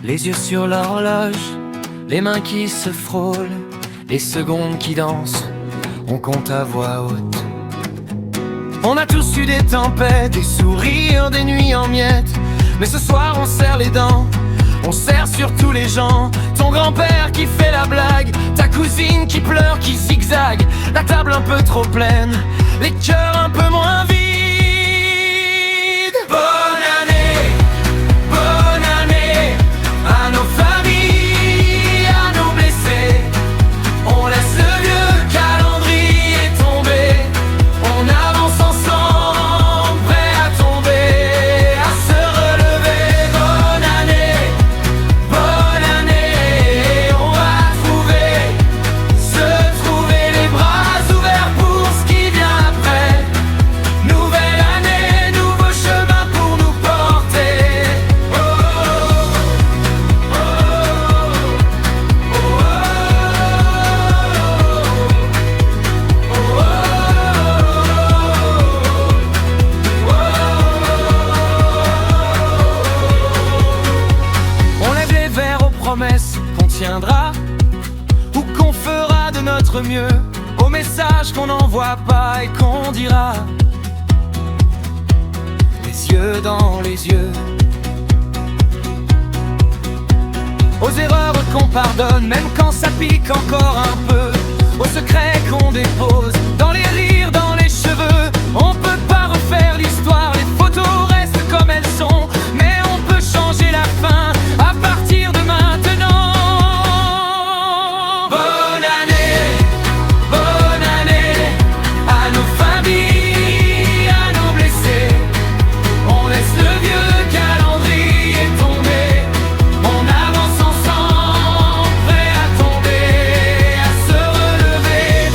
Les yeux sur l'horloge, les mains qui se frôlent, les secondes qui dansent, on compte à voix haute. On a tous eu des tempêtes, des sourires, des nuits en miettes, mais ce soir on serre les dents, on serre sur tous les gens. Ton grand-père qui fait la blague, ta cousine qui pleure, qui zigzague, la table un peu trop pleine, les cœurs un peu moins vides. Bonne année à nos familles, à nos blessés. On laisse le vieux calendrier tomber, on avance ensemble, prêt à tomber, à se relever. Bonne année, on va se trouver les bras ouverts pour ce qui vient après. Nouvelle année, nouveau chemin pour nous porter. Oh, oh, On lève les verres aux promesses qu'on tiendra, ou qu'on fera de notre mieux, aux messages qu'on n'envoie pas et qu'on dira, les yeux dans les yeux, aux erreurs qu'on pardonne, même quand ça pique encore un peu, aux secrets qu'on dépose, dans les rires, dans les cheveux. On peut pas refaire l'histoire, les photos restent comme elles sont, mais on peut changer la fin à partir de maintenant. Bonne année à nos familles, à nos blessés. On laisse le vieux calendrier tomber, on avance ensemble, prêt à tomber, à se relever.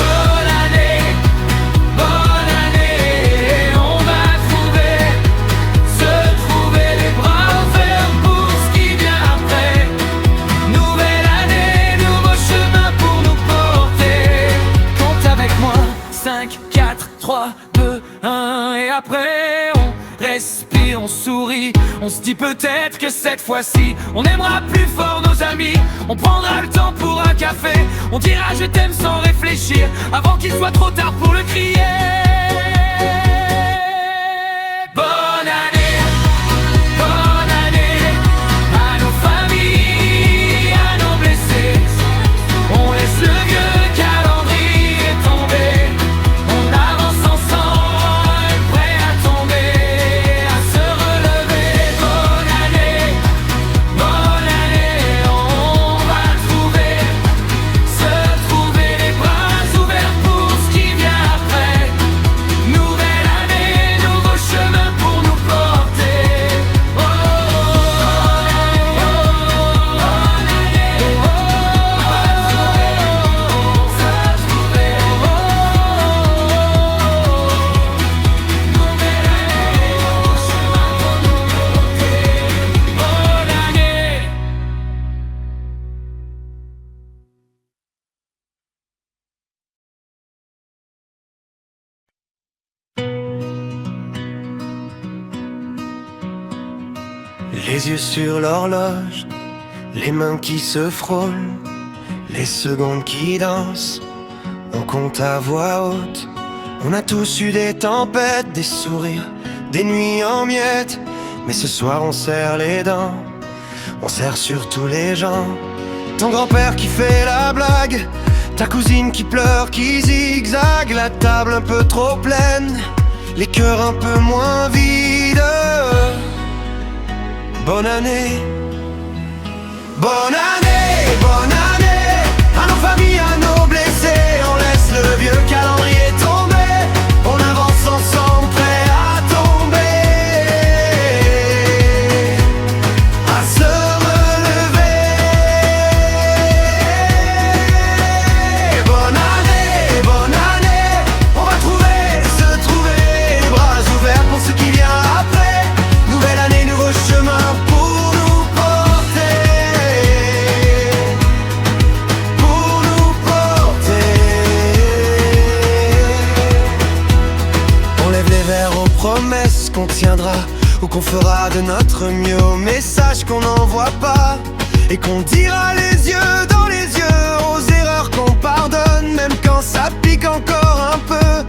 Bonne année, on va se trouver les bras ouverts pour ce qui vient après. Nouvelle année, nouveau chemin pour nous porter. Compte avec moi, 5, 4, 3, 2, 1. Et après on respire, on sourit, on se dit peut-être que cette fois-ci on aimera plus fort nos amis. On prendra le temps pour un café, on dira je t'aime sans réfléchir, avant qu'il soit trop tard pour le crier. Bonne année à nos familles, à nos blessés. On laisse le vieux calendrier tomber, on avance ensemble, prêt à tomber, à se relever. Bonne année, on va se trouver les bras ouverts pour ce qui vient après. Nouvelle année, nouveau chemin pour nous porter. Oh, les yeux sur l'horloge, les mains qui se frôlent, les secondes qui dansent, on compte à voix haute. On a tous eu des tempêtes, des sourires, des nuits en miettes, mais ce soir on serre les dents, on serre sur tous les gens. Ton grand-père qui fait la blague, ta cousine qui pleure, qui zigzague, la table un peu trop pleine, les cœurs un peu moins vides. Bonne année à nos familles, à nos blessés. On laisse le vieux calendrier tomber, on avance ensemble, prêt à tomber, à se relever. Bonne année, on va se trouver les bras ouverts pour ce qui vient après. Nouvelle année, nouveau chemin pour nous porter. On lève les verres aux promesses qu'on tiendra, ou qu'on fera de notre mieux, aux messages qu'on n'envoie pas, et qu'on dira les yeux dans les yeux aux erreurs qu'on pardonne, même quand ça pique encore un peu,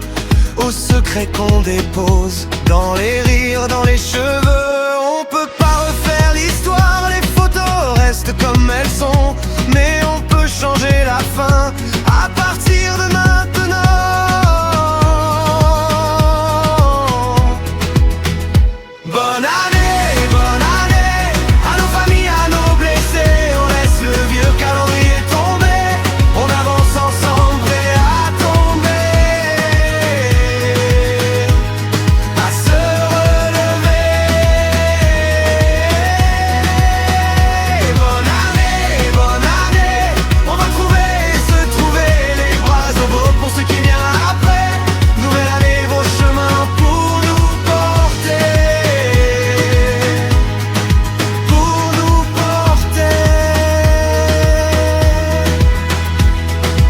aux secrets qu'on dépose dans les rires, dans les cheveux. On peut pas refaire l'histoire, les photos restent comme elles sont, mais on peut changer la fin à partir de maintenant. Bonne année à nos familles, à nos blessés. On laisse le vieux calendrier tomber, on avance ensemble prêt à tomber, à se relever. Bonne année, on va trouver et se trouver les bras au beau pour ce qui vient après. Nouvelle année, vos chemins pour nous porter, pour nous porter.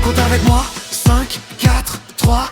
Compte avec moi, 5, 4, 3,